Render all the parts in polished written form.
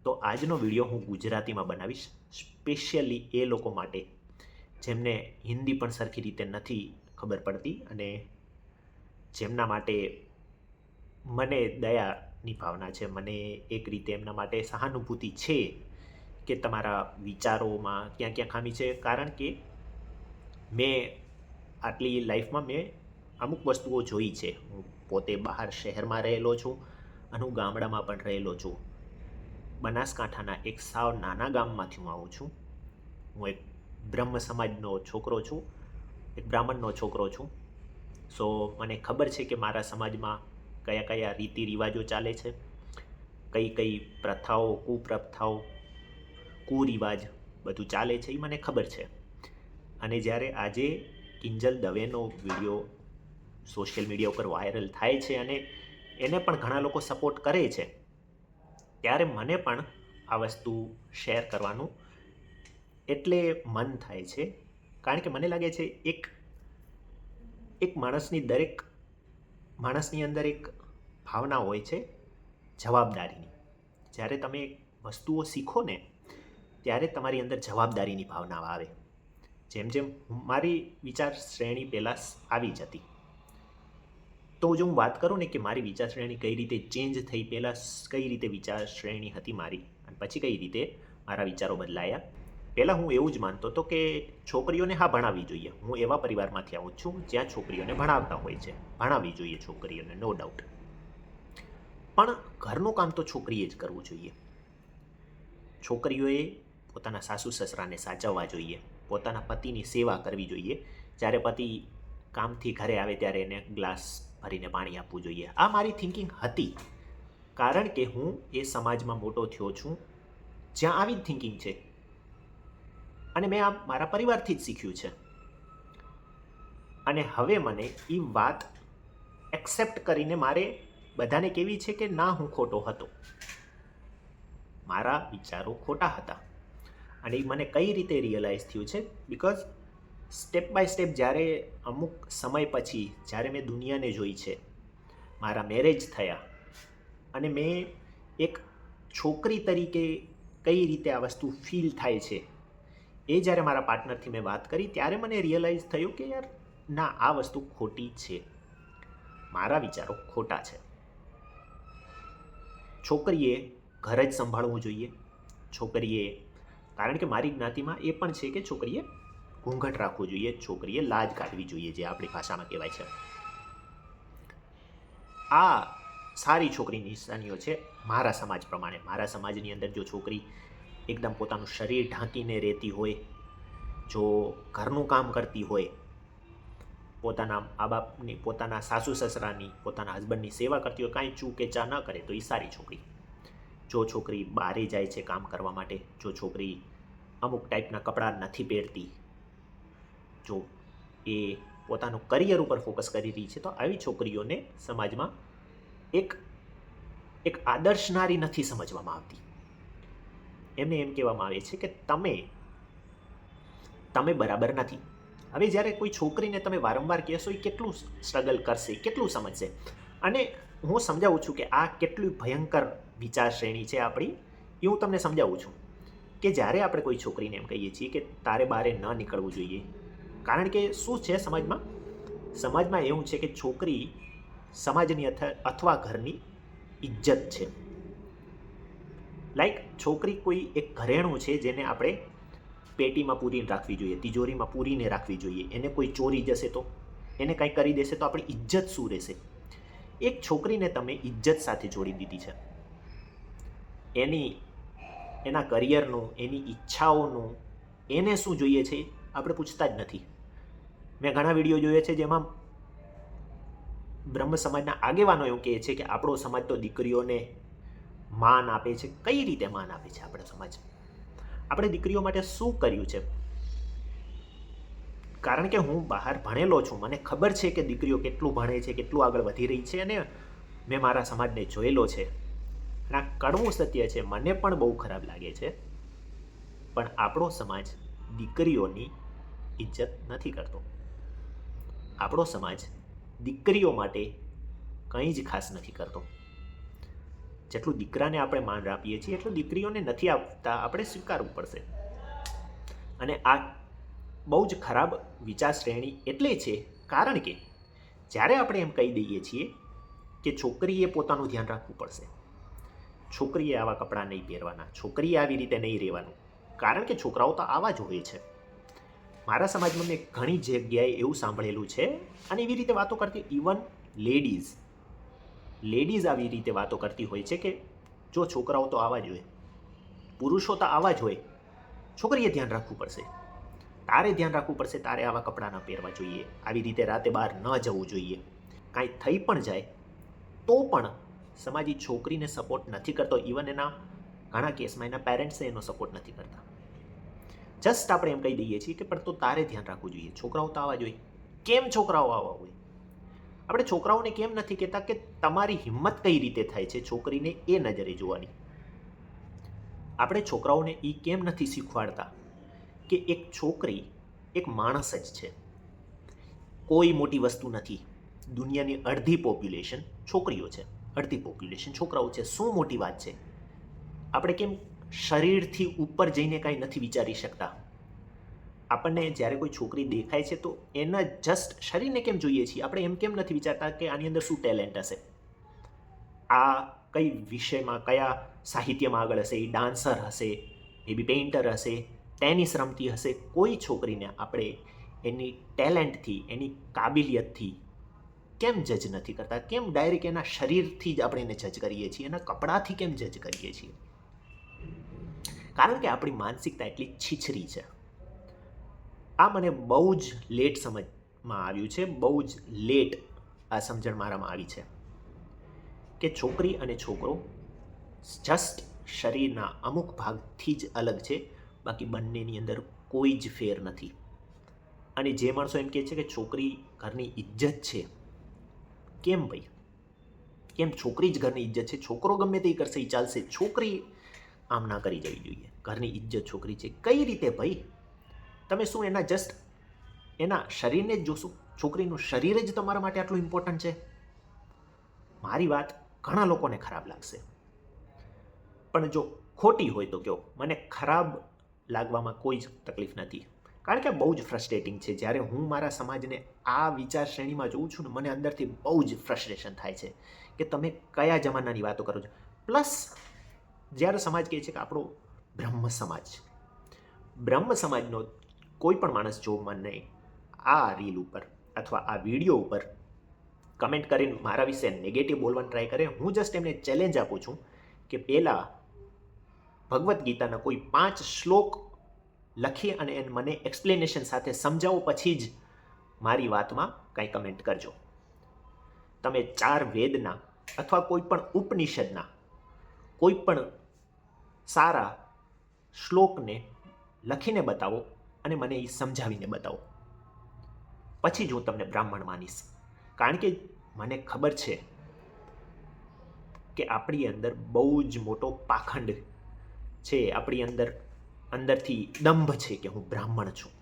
તો આજનો વિડીયો હું ગુજરાતીમાં બનાવીશ, સ્પેશિયલી એ લોકો માટે જેમને હિન્દી પણ સરખી રીતે નથી ખબર પડતી અને જેમના માટે મને દયાની ભાવના છે, મને એક રીતે એમના માટે સહાનુભૂતિ છે કે તમારા વિચારોમાં ક્યાં ક્યાં ખામી છે. કારણ કે આટલી લાઈફમાં મેં અમુક વસ્તુઓ જોઈ છે. હું પોતે બહાર શહેરમાં રહેલો છું અને હું ગામડામાં પણ રહેલો છું. બનાસકાંઠાના એક સાવ નાના ગામમાંથી હું આવું છું. હું એક બ્રહ્મ સમાજનો છોકરો છું, એક બ્રાહ્મણનો છોકરો છું. સો મને ખબર છે કે મારા સમાજમાં કયા કયા રીતિ રિવાજો ચાલે છે, કઈ કઈ પ્રથાઓ, કુપ્રથાઓ, કુરિવાજ બધું ચાલે છે, એ મને ખબર છે. અને જ્યારે આજે કિંજલ દવેનો વિડીયો સોશિયલ મીડિયા ઉપર વાયરલ થાય છે અને એને પણ ઘણા લોકો સપોર્ટ કરે છે, ત્યારે મને પણ આ વસ્તુ શેર કરવાનું એટલે મન થાય છે. કારણ કે મને લાગે છે એક દરેક માણસની અંદર એક ભાવના હોય છે જવાબદારીની. જ્યારે તમે વસ્તુઓ શીખો ને ત્યારે તમારી અંદર જવાબદારીની ભાવના આવે. જેમ જેમ મારી વિચાર શ્રેણી પહેલાં આવી જ હતી, તો જો હું વાત કરું ને કે મારી વિચાર શ્રેણી કઈ રીતે ચેન્જ થઈ, પહેલાં કઈ રીતે વિચાર શ્રેણી હતી મારી અને પછી કઈ રીતે મારા વિચારો બદલાયા. પહેલાં હું એવું જ માનતો હતો કે છોકરીઓને ભણાવવી જોઈએ. હું એવા પરિવારમાંથી આવું છું જ્યાં છોકરીઓને ભણાવતા હોય છે, ભણાવવી જોઈએ છોકરીઓને, નો ડાઉટ. પણ ઘરનું કામ તો છોકરીએ જ કરવું જોઈએ. છોકરીઓએ પોતાના સાસુ સસરાને સાચવવા જોઈએ, પોતાના પતિની સેવા કરવી જોઈએ. જ્યારે પતિ કામથી ઘરે આવે ત્યારે એને ગ્લાસ ભરીને પાણી આપવું જોઈએ. આ મારી થિંકિંગ હતી, કારણ કે હું એ સમાજમાં મોટો થયો છું જ્યાં આવી જ થિંકિંગ છે અને મેં આ મારા પરિવારથી જ શીખ્યું છે. અને હવે મને એ વાત એક્સેપ્ટ કરીને મારે બધાને કહેવી છે કે ના, હું ખોટો હતો, મારા વિચારો ખોટા હતા. અને એ મને કઈ રીતે રિયલાઇઝ થયું છે, બિકોઝ સ્ટેપ બાય સ્ટેપ જ્યારે અમુક સમય પછી જ્યારે મેં દુનિયાને જોઈ છે, મારા મેરેજ થયા અને મેં એક છોકરી તરીકે કઈ રીતે આ વસ્તુ ફીલ થાય છે એ જ્યારે મારા પાર્ટનરથી મેં વાત કરી ત્યારે મને રિયલાઇઝ થયું કે યાર ના, આ વસ્તુ ખોટી છે, મારા વિચારો ખોટા છે. છોકરીએ ઘર જ સંભાળવું જોઈએ. છોકરીએ, કારણ કે મારી જ્ઞાતિમાં એ પણ છે કે છોકરીએ ઘૂંઘટ રાખવું જોઈએ, છોકરીએ લાજ કાઢવી જોઈએ, જે આપણી ભાષામાં કહેવાય છે. આ સારી છોકરીની નિશાનીઓ છે મારા સમાજ પ્રમાણે. મારા સમાજની અંદર જો છોકરી એકદમ પોતાનું શરીર ઢાંકીને રહેતી હોય, જો ઘરનું કામ કરતી હોય, પોતાના મા બાપની, પોતાના સાસુ સસરાની, પોતાના હસબન્ડની સેવા કરતી હોય, કાંઈ ચૂ કે ચા ન કરે, તો એ સારી છોકરી. જો છોકરી બહારે જાય છે કામ કરવા માટે, જો છોકરી અમુક ટાઈપના કપડાં નથી પહેરતી, જો એ પોતાનું કરિયર ઉપર ફોકસ કરી રહી છે, તો આવી છોકરીઓને સમાજમાં એક આદર્શ નારી નથી સમજવામાં આવતી. એમને એમ કહેવામાં આવે છે કે તમે બરાબર નથી. હવે જ્યારે કોઈ છોકરીને તમે વારંવાર કહેશો, એ કેટલું સ્ટ્રગલ કરશે, કેટલું સમજશે. અને હું સમજાવું છું કે આ કેટલી ભયંકર વિચાર શ્રેણી છે આપણી, એ હું તમને સમજાવું છું કે જ્યારે આપણે કોઈ છોકરીને એમ કહીએ છીએ કે તારે બહારે ન નીકળવું જોઈએ, કારણ કે શું છે સમાજમાં એવું છે કે છોકરી સમાજની અથવા ઘરની ઇજ્જત છે. લાઈક છોકરી કોઈ એક ઘરેણું છે જેને આપણે પેટીમાં પૂરીને રાખવી જોઈએ, તિજોરીમાં પૂરીને રાખવી જોઈએ. એને કોઈ ચોરી જશે તો, એને કંઈ કરી દેશે તો આપણી ઇજ્જત શું રહેશે? એક છોકરીને તમે ઇજ્જત સાથે જોડી દીધી છે. એના કરિયરનું, એની ઈચ્છાઓનું, એને શું જોઈએ છે આપણે પૂછતા જ નથી. મેં ઘણા વિડીયો જોયા છે જેમાં બ્રહ્મ સમાજના આગેવાનો એવું કહે છે કે આપણો સમાજ તો દીકરીઓને માન આપે છે. કઈ રીતે માન આપે છે આપણો સમાજ? આપણે દીકરીઓ માટે શું કર્યું છે? કારણ કે હું બહાર ભણેલો છું, મને ખબર છે કે દીકરીઓ કેટલું ભણે છે, કેટલું આગળ વધી રહી છે, અને મેં મારા સમાજને જોયેલો છે. અને આ કડવું સત્ય છે, મને પણ બહુ ખરાબ લાગે છે, પણ આપણો સમાજ દીકરીઓની ઇજ્જત નથી કરતો. આપણો સમાજ દીકરીઓ માટે કંઈ જ ખાસ નથી કરતો. જેટલું દીકરાને આપણે માન આપીએ છીએ એટલું દીકરીઓને નથી આપતા, આપણે સ્વીકારવું પડશે. અને આ બહુ જ ખરાબ વિચાર શ્રેણી એટલે છે કારણ કે જ્યારે આપણે એમ કહી દઈએ છીએ કે છોકરીએ પોતાનું ધ્યાન રાખવું પડશે, છોકરીએ આવા કપડાં નહીં પહેરવાના, છોકરીએ આવી રીતે નહીં રહેવાનું, કારણ કે છોકરાઓ તો આવા જ હોય છે. મારા સમાજમાં મેં ઘણી જગ્યાએ એવું સાંભળેલું છે અને એવી રીતે વાતો કરતી, ઇવન લેડીઝ આવી રીતે વાતો કરતી હોય છે કે જો છોકરાઓ તો આવા જ હોય, પુરુષો તો આવા જ હોય, છોકરીએ ધ્યાન રાખવું પડશે, તારે ધ્યાન રાખવું પડશે, તારે આવા કપડાં ન પહેરવા જોઈએ, આવી રીતે રાતે બહાર ન જવું જોઈએ. કાંઈ થઈ પણ જાય તો પણ સમાજ એ છોકરીને સપોર્ટ નથી કરતો. ઇવન એના ઘણા કેસમાં એના પેરેન્ટ્સે એનો સપોર્ટ નથી કરતા. જસ્ટ આપણે એમ કહી દઈએ છીએ કે પણ તો તારે ધ્યાન રાખવું જોઈએ, છોકરાઓ તો આવા જોઈએ. કેમ છોકરાઓ આવા હોય? આપણે છોકરાઓને કેમ નથી કહેતા કે તમારી હિંમત કઈ રીતે થાય છે છોકરીને એ નજરે જોવાની? આપણે છોકરાઓને એ કેમ નથી શીખવાડતા કે એક છોકરી એક માણસ જ છે, કોઈ મોટી વસ્તુ નથી. દુનિયાની અડધી પોપ્યુલેશન છોકરીઓ છે, અડધી પોપ્યુલેશન છોકરાઓ છે. શું મોટી વાત છે? આપણે કેમ શરીરથી ઉપર જઈને કાંઈ નથી વિચારી શકતા? આપણને જ્યારે કોઈ છોકરી દેખાય છે તો એના જસ્ટ શરીરને કેમ જોઈએ છીએ? આપણે એમ કેમ નથી વિચારતા કે આની અંદર શું ટેલેન્ટ હશે, આ કઈ વિષયમાં, કયા સાહિત્યમાં આગળ હશે, એ ડાન્સર હશે, એ બી પેઇન્ટર હશે, ટેનિસ રમતી હશે. કોઈ છોકરીને આપણે એની ટેલેન્ટથી, એની કાબિલિયતથી કેમ જજ નથી કરતા? કેમ ડાયરેક્ટ એના શરીરથી જ આપણે એને જજ કરીએ છીએ, એના કપડાથી કેમ જજ કરીએ છીએ? કારણ કે આપણી માનસિકતા એટલી છીછરી છે. આ મને બહુ જ લેટ સમજમાં આવ્યું છે, બહુ જ લેટ આ સમજણ મારામાં આવી છે કે છોકરી અને છોકરો જસ્ટ શરીરના અમુક ભાગથી જ અલગ છે, બાકી બંનેની અંદર કોઈ જ ફેર નથી. અને જે માણસો એમ કહે છે કે છોકરી ઘરની ઇજ્જત છે, કેમ ભાઈ? કેમ છોકરી જ ઘરની ઇજ્જત છે? છોકરો ગમે તે કરશે એ ચાલશે, છોકરી આમ ના કરી જવી જોઈએ. ઘરની ઇજ્જત છોકરી છે. કઈ રીતે ભાઈ? તમે શું એના જસ્ટ એના શરીરને જ જોશો? છોકરીનું શરીર જ તમારા માટે આટલું ઇમ્પોર્ટન્ટ છે? મારી વાત ઘણા લોકોને ખરાબ લાગશે, પણ જો ખોટી હોય તો કહો, મને ખરાબ લાગવામાં કોઈ જ તકલીફ નથી. કારણ કે બહુ જ ફ્રસ્ટ્રેટિંગ છે. જ્યારે હું મારા સમાજને આ વિચાર શ્રેણીમાં જોઉં છું ને, મને અંદરથી બહુ જ ફ્રસ્ટ્રેશન થાય છે કે તમે કયા જમાનાની વાતો કરો છો. પ્લસ જ્યારે સમાજ કહે છે કે આપણો બ્રહ્મ સમાજનો કોઈ પણ માણસ જો મને આ રીલ ઉપર અથવા આ વિડીયો ઉપર કમેન્ટ કરીને મારા વિશે નેગેટિવ બોલવાનું ટ્રાય કરે, હું જસ્ટ એમને ચેલેન્જ આપું છું કે પહેલાં ભગવદ્ ગીતાના કોઈ 5 શ્લોક લખી અને મને એક્સપ્લેનેશન સાથે સમજાવો, પછી જ મારી વાતમાં કાંઈ કમેન્ટ કરજો. તમે 4 વેદના અથવા કોઈ પણ ઉપનિષદના કોઈ પણ સારા શ્લોકને લખીને બતાવો અને મને એ સમજાવીને બતાવો, પછી જ હું તમને બ્રાહ્મણ માનીશ. કારણ કે મને ખબર છે કે આપણી અંદર બહુ જ મોટો પાખંડ છે, આપણી અંદરથી દંભ છે કે હું બ્રાહ્મણ છું.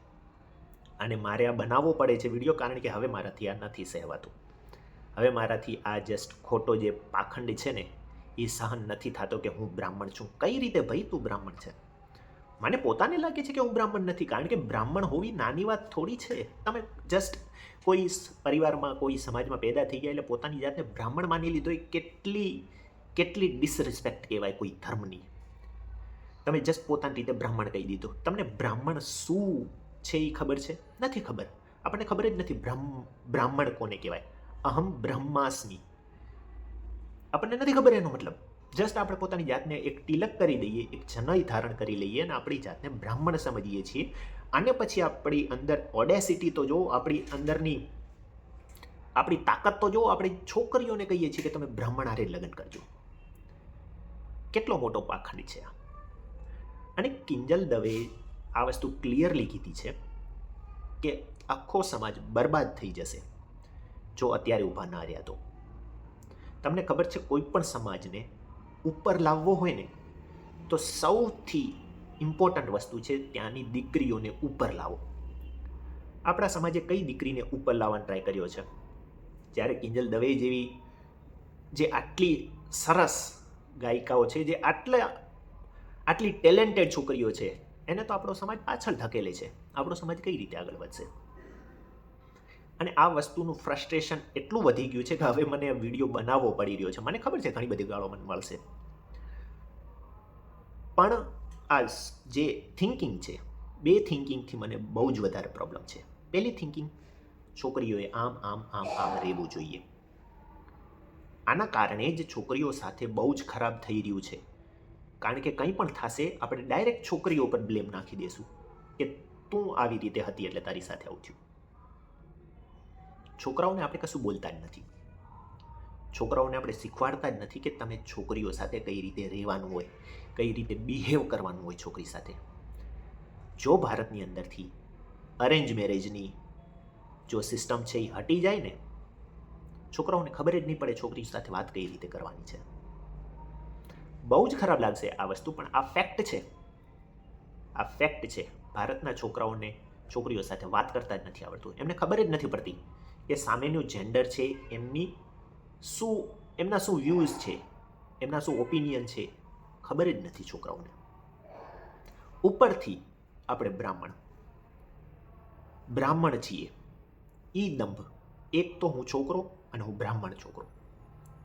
અને મારે આ બનાવવો પડે છે વિડીયો, કારણ કે હવે મારાથી આ નથી સહેવાતું. હવે મારાથી આ જસ્ટ ખોટો જે પાખંડ છે ને એ સહન નથી થતો કે હું બ્રાહ્મણ છું. કઈ રીતે ભાઈ તું બ્રાહ્મણ છે? મને પોતાને લાગે છે કે હું બ્રાહ્મણ નથી, કારણ કે બ્રાહ્મણ હોવી નાની વાત થોડી છે. તમે જસ્ટ કોઈ પરિવારમાં, કોઈ સમાજમાં પેદા થઈ ગયા એટલે પોતાની જાતને બ્રાહ્મણ માની લીધો, એ કેટલી ડિસરિસ્પેક્ટ કહેવાય કોઈ ધર્મની. તમે જસ્ટ પોતાની રીતે બ્રાહ્મણ કહી દીધો. તમને બ્રાહ્મણ શું છે એ ખબર છે? નથી ખબર. આપણને ખબર જ નથી બ્રાહ્મણ કોને કહેવાય. અહમ બ્રહ્માસ્મિ, આપણને નથી ખબર એનો મતલબ. જસ્ટ આપણે પોતાની જાતને એક તિલક કરી દઈએ, એક જનય ધારણ કરી લઈએ અને આપણી જાતને બ્રાહ્મણ સમજીએ છીએ. અને પછી આપણી અંદર ઓડેસિટી તો જો, આપણી અંદરની આપણી તાકાત તો જો, આપણી છોકરીઓને કહીએ છીએ કે તમે બ્રાહ્મણ હારે લગ્ન કરજો. કેટલો મોટો પાખંડ છે આ! અને કિંજલ દવે આ વસ્તુ ક્લિયરલી કીધી છે કે આખો સમાજ બરબાદ થઈ જશે જો અત્યારે ઊભા ના રહ્યા તો. તમને ખબર છે, કોઈ પણ સમાજને ઉપર લાવવો હોય ને તો સૌથી ઇમ્પોર્ટન્ટ વસ્તુ છે ત્યાંની દીકરીઓને ઉપર લાવો. આપણા સમાજે કઈ દીકરીને ઉપર લાવવાનો ટ્રાય કર્યો છે? જ્યારે કિંજલ દવે જેવી જે આટલી સરસ ગાયિકાઓ છે જે આટલી ટેલેન્ટેડ છોકરીઓ છે, એને તો આપણો સમાજ પાછળ ધકેલે છે. આપણો સમાજ કઈ રીતે આગળ વધશે? અને આ વસ્તુનું ફ્રસ્ટ્રેશન એટલું વધી ગયું છે કે હવે મને વિડીયો બનાવવો પડી રહ્યો છે. મને ખબર છે ઘણી બધી ગાળો મને મળશે, પણ આ જે થિંકિંગ છે, બે થિંકિંગથી મને બહુ જ વધારે પ્રોબ્લેમ છે. પહેલી થિંકિંગ, છોકરીઓએ આમ આમ આમ આમ રહેવું જોઈએ. આના કારણે જ છોકરીઓ સાથે બહુ જ ખરાબ થઈ રહ્યું છે. કારણ કે કંઈ પણ થશે આપણે ડાયરેક્ટ છોકરીઓ પર બ્લેમ નાખી દઈશું કે તું આવી રીતે હતી એટલે તારી સાથે આવું થયું. છોકરાઓને આપણે કશું બોલતા જ નથી. છોકરાઓને આપણે શીખવાડતા જ નથી કે તમે છોકરીઓ સાથે કઈ રીતે રહેવાનું હોય, કઈ રીતે બિહેવ કરવાનું હોય છોકરી સાથે. જો ભારતની અંદરથી અરેન્જ મેરેજની જો સિસ્ટમ છે એ હટી જાય ને, છોકરાઓને ખબર જ નહીં પડે છોકરી સાથે વાત કઈ રીતે કરવાની છે. બહુ જ ખરાબ લાગશે આ વસ્તુ, પણ આ ફેક્ટ છે. આ ફેક્ટ છે. ભારતના છોકરાઓને છોકરીઓ સાથે વાત કરતા જ નથી આવડતું. એમને ખબર જ નથી પડતી કે સામેનું જેન્ડર છે એમના શું વ્યૂઝ છે, એમના શું ઓપિનિયન છે, ખબર જ નથી છોકરાઓને. ઉપરથી આપણે બ્રાહ્મણ છીએ, ઈ દંભ. એક તો હું છોકરો અને હું બ્રાહ્મણ છોકરો,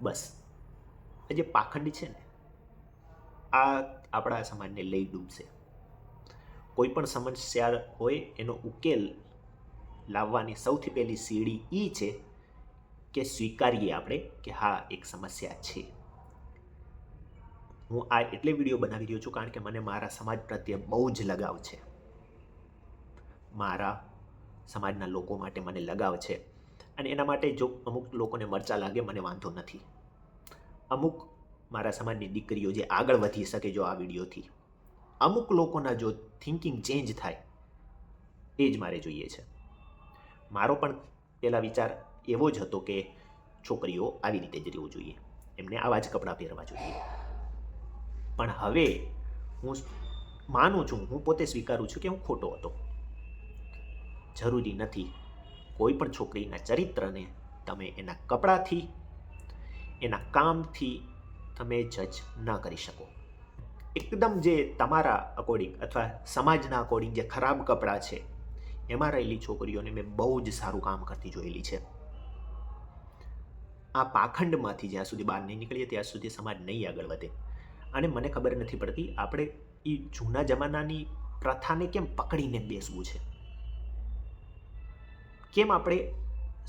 બસ. આ જે પાખંડ છે ને, આ આપણા સમાજને લઈ ડૂબશે. કોઈ પણ સમસ્યા હોય એનો ઉકેલ લાવવાની સૌથી પહેલી સીડી એ છે કે સ્વીકારીએ આપણે કે હા એક સમસ્યા છે. હું આ એટલે વિડીયો બનાવી રહ્યો છું કારણ કે મને મારા સમાજ પ્રત્યે બહુ જ લગાવ છે. મારા સમાજના લોકો માટે મને લગાવ છે. અને એના માટે જો અમુક લોકોને મરચા લાગે મને વાંધો નથી. અમુક મારા સમાજની દીકરીઓ જે આગળ વધી શકે જો આ વિડીયોથી, અમુક લોકોના જો થિંકિંગ ચેન્જ થાય, એ જ મારે જોઈએ છે. મારો પણ પહેલાં વિચાર એવો જ હતો કે છોકરીઓ આવી રીતે જ રહેવું જોઈએ, એમને આવા જ કપડાં પહેરવા જોઈએ. પણ હવે હું માનું છું, હું પોતે સ્વીકારું છું કે હું ખોટો હતો. જરૂરી નથી કોઈ પણ છોકરીના ચરિત્રને તમે એના કપડાથી, એના કામથી તમે જજ ન કરી શકો. એકદમ જે તમારા અકોર્ડિંગ અથવા સમાજના અકોર્ડિંગ જે ખરાબ કપડાં છે, એમાં રહેલી છોકરીઓને મેં બહુ જ સારું કામ કરતી જોયેલી છે. આ પાખંડમાંથી જ્યાં સુધી બહાર નહીં નીકળીએ ત્યાં સુધી સમાજ નહીં આગળ વધે. અને મને ખબર નથી પડતી આપણે એ જૂના જમાનાની પ્રથાને કેમ પકડીને બેસવું છે, કેમ આપણે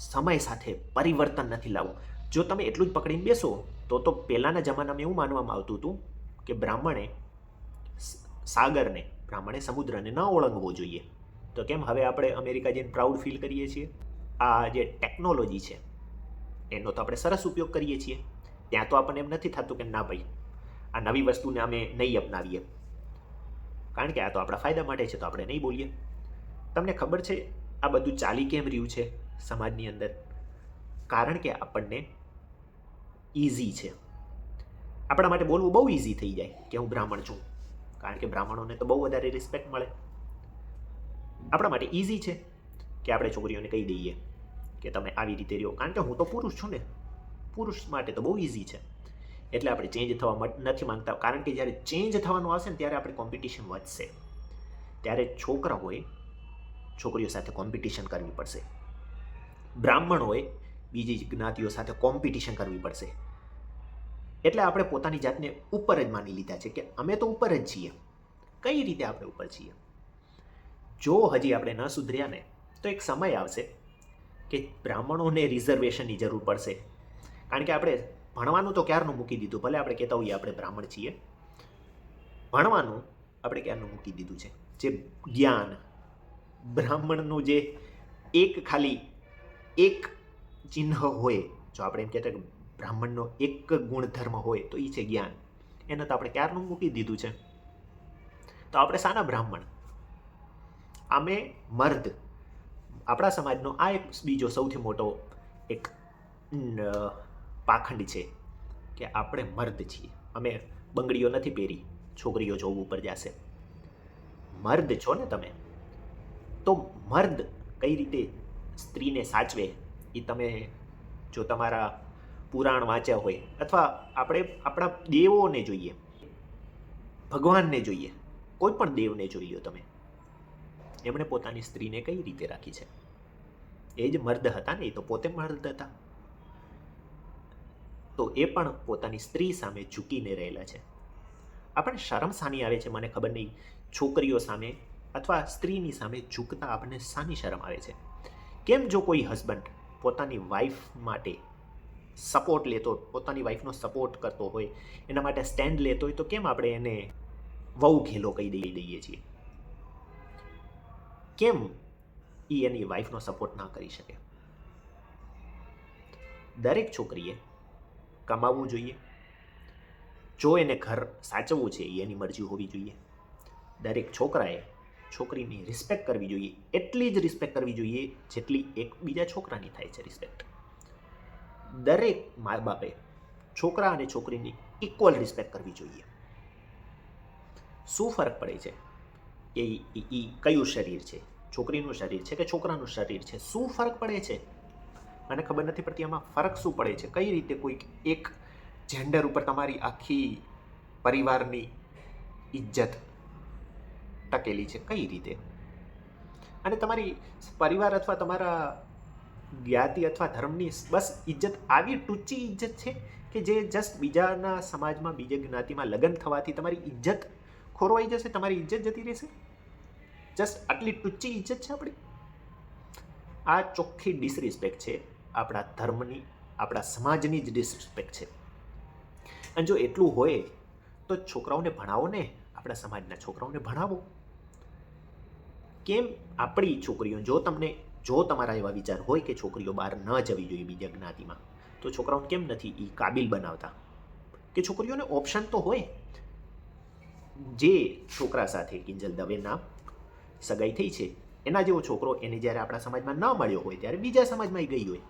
સમય સાથે પરિવર્તન નથી લાવવું. જો તમે એટલું જ પકડીને બેસો તો પહેલાંના જમાનામાં એવું માનવામાં આવતું હતું કે બ્રાહ્મણે સમુદ્રને ન ઓળંગવો જોઈએ. તો કેમ હવે આપણે અમેરિકા જઈને પ્રાઉડ ફીલ કરીએ છીએ? આ જે ટેકનોલોજી છે એનો તો આપણે સરસ ઉપયોગ કરીએ છીએ. ત્યાં તો આપણને એમ નથી થતું કે ના ભાઈ આ નવી વસ્તુને અમે નહીં અપનાવીએ, કારણ કે આ તો આપણા ફાયદા માટે છે તો આપણે નહીં બોલીએ. તમને ખબર છે આ બધું ચાલી કેમ રહ્યું છે સમાજની અંદર? કારણ કે આપણને ઇઝી છે. આપણા માટે બોલવું બહુ ઇઝી થઈ જાય કે હું બ્રાહ્મણ છું, કારણ કે બ્રાહ્મણોને તો બહુ વધારે રિસ્પેક્ટ મળે. આપણા માટે ઇઝી છે કે આપણે છોકરીઓને કહી દઈએ કે તમે આવી રીતે રહ્યો, કારણ કે હું તો પુરુષ છું ને. પુરુષ માટે તો બહુ ઇઝી છે. એટલે આપણે ચેન્જ થવા નથી માંગતા, કારણ કે જ્યારે ચેન્જ થવાનું આવશે ને ત્યારે આપણે કોમ્પિટિશન વધશે. ત્યારે છોકરાઓએ છોકરીઓ સાથે કોમ્પિટિશન કરવી પડશે, બ્રાહ્મણોએ બીજી જ્ઞાતિઓ સાથે કોમ્પિટિશન કરવી પડશે. એટલે આપણે પોતાની જાતને ઉપર જ માની લીધા છે કે અમે તો ઉપર જ છીએ. કઈ રીતે આપણે ઉપર છીએ? જો હજી આપણે ન સુધર્યા ને તો એક સમય આવશે કે બ્રાહ્મણોને રિઝર્વેશનની જરૂર પડશે. કારણ કે આપણે ભણવાનું તો ક્યારનું મૂકી દીધું. ભલે આપણે કહેતા હોઈએ આપણે બ્રાહ્મણ છીએ, ભણવાનું આપણે ક્યારનું મૂકી દીધું છે. જે જ્ઞાન બ્રાહ્મણનું જે ખાલી એક ચિહ્ન હોય, જો આપણે એમ કહેતા કે બ્રાહ્મણનો એક ગુણધર્મ હોય તો એ છે જ્ઞાન. એને તો આપણે ક્યારનું મૂકી દીધું છે. તો આપણે શાના બ્રાહ્મણ? અમે મર્દ. આપણા સમાજનો આ એક બીજો સૌથી મોટો એક પાખંડ છે કે આપણે મર્દ છીએ. અમે બંગડીઓ નથી પહેરી, છોકરીઓ જોબ ઉપર જશે. મર્દ છો ને તમે, તો મર્દ કઈ રીતે સ્ત્રીને સાચવે એ તમે જો તમારા પુરાણ વાંચ્યા હોય, અથવા આપણે આપણા દેવોને જોઈએ, ભગવાનને જોઈએ, કોઈ પણ દેવને જોઈ લો તમે, એમણે પોતાની સ્ત્રીને કઈ રીતે રાખી છે? એ જ મર્દ હતા ને, એ તો પોતે મર્દ હતા, તો એ પણ પોતાની સ્ત્રી સામે ઝૂકીને રહેલા છે. આપણને શરમ સાની આવે છે મને ખબર નહીં, છોકરીઓ સામે અથવા સ્ત્રીની સામે ઝૂકતા આપણને સાની શરમ આવે છે? કેમ જો કોઈ હસબન્ડ પોતાની વાઈફ માટે સપોર્ટ લેતો, પોતાની વાઈફનો સપોર્ટ કરતો હોય, એના માટે સ્ટેન્ડ લેતો હોય, તો કેમ આપણે એને વહુ ઘેલો કહી દઈએ છીએ? કેમ એ એની વાઈફનો સપોર્ટ ના કરી શકે? દરેક છોકરીએ કમાવવું જોઈએ, જો એને ઘર સાચવવું છે એ એની મરજી હોવી જોઈએ. દરેક છોકરાએ છોકરીની રિસ્પેક્ટ કરવી જોઈએ, એટલી જ રિસ્પેક્ટ કરવી જોઈએ જેટલી એક બીજા છોકરાની થાય છે રિસ્પેક્ટ. દરેક મા બાપે છોકરા અને છોકરીની ઇક્વલ રિસ્પેક્ટ કરવી જોઈએ. શું ફરક પડે છે કે એ કયું શરીર છે, છોકરીનું શરીર છે કે છોકરાનું શરીર છે? શું ફરક પડે છે? મને ખબર નથી પડતી આમાં ફરક શું પડે છે. કઈ રીતે કોઈક એક જેન્ડર ઉપર તમારી આખી પરિવારની ઇજ્જત ટકેલી છે? કઈ રીતે? અને તમારી પરિવાર અથવા તમારા જ્ઞાતિ અથવા ધર્મની બસ ઇજ્જત આવી ટૂંચી ઇજ્જત છે કે જે જસ્ટ બીજાના સમાજમાં, બીજા જ્ઞાતિમાં લગ્ન થવાથી તમારી ઇજ્જત ખોરવાઈ જશે, તમારી ઇજ્જત જતી રહેશે? જસ્ટ આટલી ટૂંચી ઇજ્જત છે આપણી? આ ચોખ્ખી ડિસરિસ્પેક્ટ છે આપણા ધર્મની, આપણા સમાજની જ ડિસરિસ્પેક્ટ છે. અને જો એટલું હોય તો છોકરાઓને ભણાવો ને, આપણા સમાજના છોકરાઓને ભણાવો. કેમ આપણી છોકરીઓ, જો તમારા એવા વિચાર હોય કે છોકરીઓ બહાર ન જવી જોઈએ બીજા જ્ઞાતિમાં, તો છોકરાઓને કેમ નથી એ કાબિલ બનાવતા? કે છોકરીઓને ઓપ્શન તો હોય. જે છોકરા સાથે કિંજલ દવેના સગાઈ થઈ છે, એના જેવો છોકરો એને જ્યારે આપણા સમાજમાં ન મળ્યો હોય ત્યારે બીજા સમાજમાં ગઈ હોય,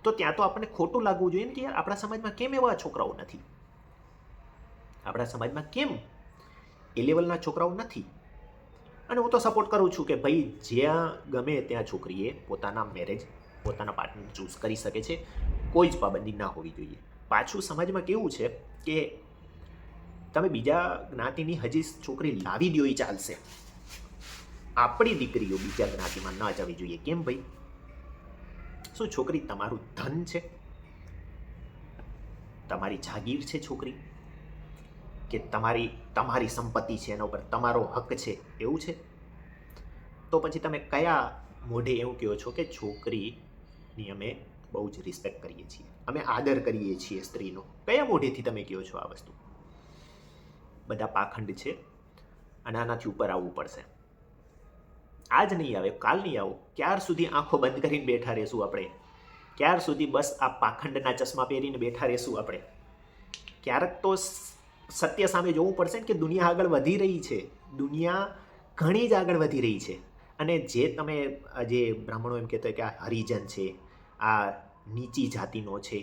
તો ત્યાં તો આપણને ખોટું લાગવું જોઈએ ને કે યાર આપણા સમાજમાં કેમ એવા છોકરાઓ નથી? આપણા સમાજમાં કેમ એ લેવલના છોકરાઓ નથી? અને હું તો સપોર્ટ કરું છું કે ભાઈ જ્યાં ગમે ત્યાં છોકરીએ પોતાના મેરેજ, પોતાના પાર્ટનર ચૂઝ કરી શકે છે, કોઈ જ પાબંદી ના હોવી જોઈએ. પાછું સમાજમાં કેવું છે કે તમે બીજા જ્ઞાતિની હજી છોકરી લાવી દો એ ચાલશે, આપણી દીકરીઓ બીજા જ્ઞાતિમાં ના જવી જોઈએ. કેમ ભાઈ? શું છોકરી તમારું ધન છે? તમારી જાગીર છે છોકરી? કે તમારી સંપત્તિ છે, એના ઉપર તમારો હક છે, એવું છે? તો પછી તમે કયા મોઢે એવું કહો છો કે છોકરીની અમે બહુ જ રિસ્પેક્ટ કરીએ છીએ, અમે આદર કરીએ છીએ સ્ત્રીનો? કયા મોઢેથી તમે કહો છો આ વસ્તુ? બધા પાખંડ છે અને આનાથી ઉપર આવવું પડશે. આજ નહીં આવે, કાલ નહીં આવો, ક્યાર સુધી આંખો બંધ કરીને બેઠા રહેશું આપણે? ક્યાર સુધી બસ આ પાખંડના ચશ્મા પહેરીને બેઠા રહેશું આપણે? ક્યારેક તો સત્ય સામે જોવું પડશે ને કે દુનિયા આગળ વધી રહી છે, દુનિયા ઘણી જ આગળ વધી રહી છે. અને જે તમે જે બ્રાહ્મણો એમ કહેતા હોય કે આ હરિજન છે, આ નીચી જાતિનો છે,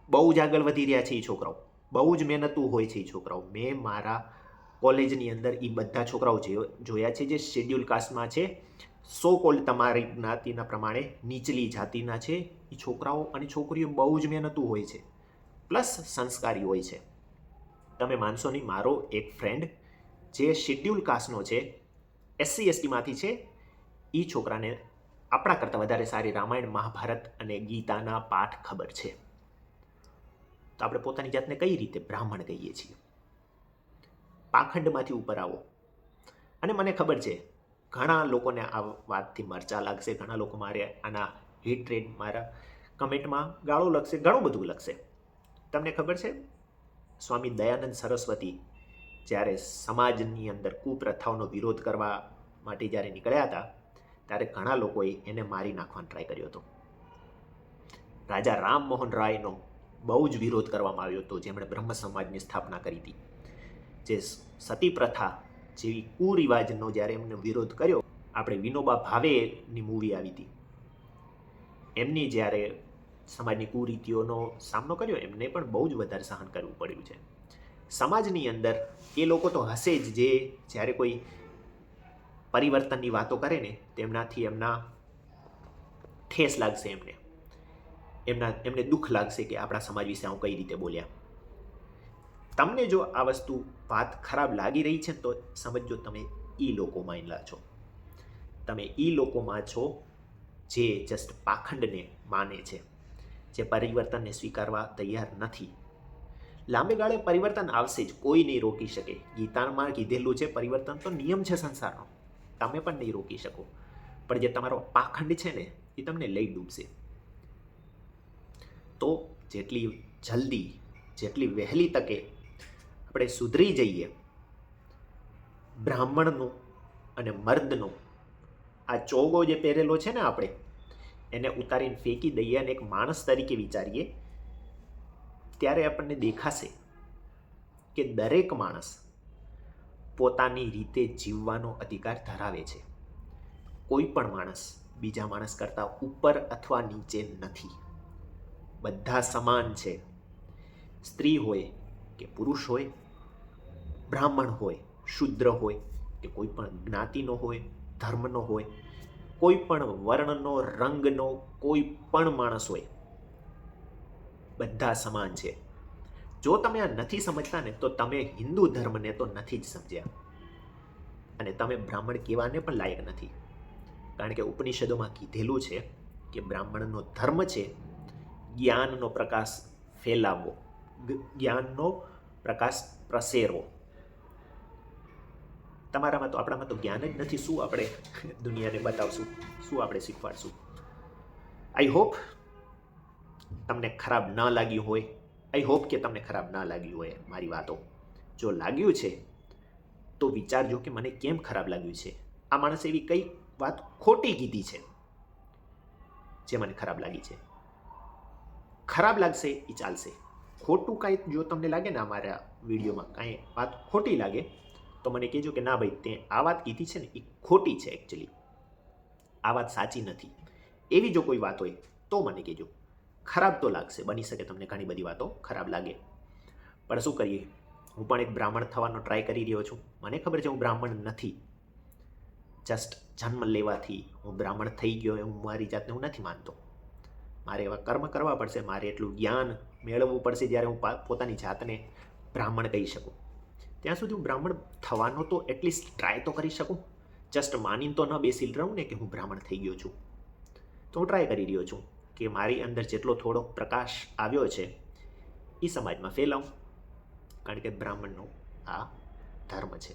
બહુ જ આગળ વધી રહ્યા છે એ છોકરાઓ, બહુ જ મહેનતું હોય છે એ છોકરાઓ. મેં મારા કોલેજની અંદર એ બધા છોકરાઓ જોયા છે જે શેડ્યુલ કાસ્ટમાં છે, સો કોલ્ડ તમારી જ્ઞાતિના પ્રમાણે નીચલી જાતિના છે. એ છોકરાઓ અને છોકરીઓ બહુ જ મહેનતું હોય છે, પ્લસ સંસ્કારી હોય છે. તમે માનશો નહીં, મારો એક ફ્રેન્ડ જે શેડ્યુલ કાસ્ટનો છે, SC STમાંથી છે, એ છોકરાને આપણા કરતાં વધારે સારી રામાયણ, મહાભારત અને ગીતાના પાઠ ખબર છે. તો આપણે પોતાની જાતને કઈ રીતે બ્રાહ્મણ કહીએ છીએ? પાખંડમાંથી ઉપર આવો. અને મને ખબર છે ઘણા લોકોને આ વાતથી મરચા લાગશે, ઘણા લોકો મારે આના હેટ્રેડ, મારા કમેન્ટમાં ગાળો લખશે, ઘણું બધું લખશે. તમને ખબર છે સ્વામી દયાનંદ સરસ્વતી જ્યારે સમાજની અંદર કુપ્રથાઓનો વિરોધ કરવા માટે જ્યારે નીકળ્યા હતા, ત્યારે ઘણા લોકોએ એને મારી નાખવાનો ટ્રાય કર્યો હતો. રાજા રામમોહન રાયનો બહુ જ વિરોધ કરવામાં આવ્યો હતો, જેમણે બ્રહ્મ સમાજની સ્થાપના કરી હતી. જે સતી પ્રથા જેવી કુરિવાજનો જ્યારે એમને વિરોધ કર્યો, આપણે વિનોબા ભાવેની મૂવી આવી હતી, એમની જ્યારે સમાજની કુરીતિઓનો સામનો કર્યો, એમને પણ બહુ જ વધારે સહન કરવું પડ્યું છે. સમાજની અંદર એ લોકો તો હશે જ જે જ્યારે કોઈ પરિવર્તનની વાતો કરે ને તેમનાથી એમના ઠેસ લાગશે એમને. એમને દુઃખ લાગશે કે આપણા સમાજ વિશે આવું કઈ રીતે બોલ્યા. તમને જો આ વસ્તુ વાત ખરાબ લાગી રહી છે તો સમજો તમે એ લોકોમાં છો. તમે એ લોકોમાં છો જે જસ્ટ પાખંડને માને છે, જે પરિવર્તનને સ્વીકારવા તૈયાર નથી. લાંબે ગાળે પરિવર્તન આવશે જ, કોઈ નહીં રોકી શકે. ગીતામાં કીધેલું છે પરિવર્તન તો નિયમ છે સંસારનો, તમે પણ નહીં રોકી શકો. પણ જે તમારો પાખંડ છે ને એ તમને લઈ ડૂબશે. તો જેટલી જલ્દી, જેટલી વહેલી તકે આપણે સુધરી જઈએ, બ્રાહ્મણનું અને મર્દનું આ ચોગો જે પહેરેલો છે ને આપણે, એને ઉતારીને ફેંકી દઈએ અને એક માણસ તરીકે વિચારીએ, ત્યારે આપણને દેખાશે કે દરેક માણસ પોતાની રીતે જીવવાનો અધિકાર ધરાવે છે. કોઈ પણ માણસ બીજા માણસ કરતાં ઉપર અથવા નીચે નથી. બધા સમાન છે. સ્ત્રી હોય કે પુરુષ હોય, બ્રાહ્મણ હોય, શૂદ્ર હોય કે કોઈ પણ જ્ઞાતિનો હોય, ધર્મનો હોય, કોઈ પણ વર્ણનો, રંગનો કોઈ પણ માણસ હોય, બધા સમાન છે. જો તમે આ નથી સમજતા ને તો તમે હિન્દુ ધર્મને તો નથી જ સમજ્યા, અને તમે બ્રાહ્મણ કહેવાને પણ લાયક નથી. કારણ કે ઉપનિષદોમાં કીધેલું છે કે બ્રાહ્મણનો ધર્મ છે જ્ઞાનનો પ્રકાશ ફેલાવવો, જ્ઞાનનો પ્રકાશ પ્રસેરવો. તમારામાં તો, આપણામાં તો જ્ઞાન જ નથી. શું આપણે દુનિયાને બતાવશું, શું આપણે શીખવાડશું? આઈ હોપ તમને ખરાબ ન લાગ્યું હોય. આઈ હોપ કે તમને ખરાબ ના લાગ્યું હોય મારી વાતો. જો લાગ્યું છે તો વિચારજો કે મને કેમ ખરાબ લાગ્યું છે. આ માણસે એવી કઈ વાત ખોટી કીધી છે જે મને ખરાબ લાગી છે. ખરાબ લાગશે એ ચાલશે. ખોટું કાંઈ જો તમને લાગે ને અમારા વિડીયોમાં કાંઈ વાત ખોટી લાગે તો મને કહેજો કે ના ભાઈ તે આ વાત કીધી છે ને એ ખોટી છે, એકચ્યુઅલી આ વાત સાચી નથી. એવી જો કોઈ વાત હોય તો મને કહેજો. ખરાબ તો લાગશે, બની શકે તમને ઘણી બધી વાતો ખરાબ લાગે, પણ શું કરીએ. હું પણ એક બ્રાહ્મણ થવાનો ટ્રાય કરી રહ્યો છું. મને ખબર છે હું બ્રાહ્મણ નથી. જસ્ટ જન્મ લેવાથી હું બ્રાહ્મણ થઈ ગયો હું મારી જાતને હું નથી માનતો. મારે એવા કર્મ કરવા પડશે, મારે એટલું જ્ઞાન મેળવવું પડશે જ્યારે હું પોતાની જાતને બ્રાહ્મણ કહી શકું. ત્યાં સુધી હું બ્રાહ્મણ થવાનો તો એટલીસ્ટ ટ્રાય તો કરી શકું. જસ્ટ માનીને તો ન બેસી રહું ને કે હું બ્રાહ્મણ થઈ ગયો છું. તો હું ટ્રાય કરી રહ્યો છું કે મારી અંદર જેટલો થોડો પ્રકાશ આવ્યો છે એ સમાજમાં ફેલાવું, કારણ કે બ્રાહ્મણનો આ ધર્મ છે.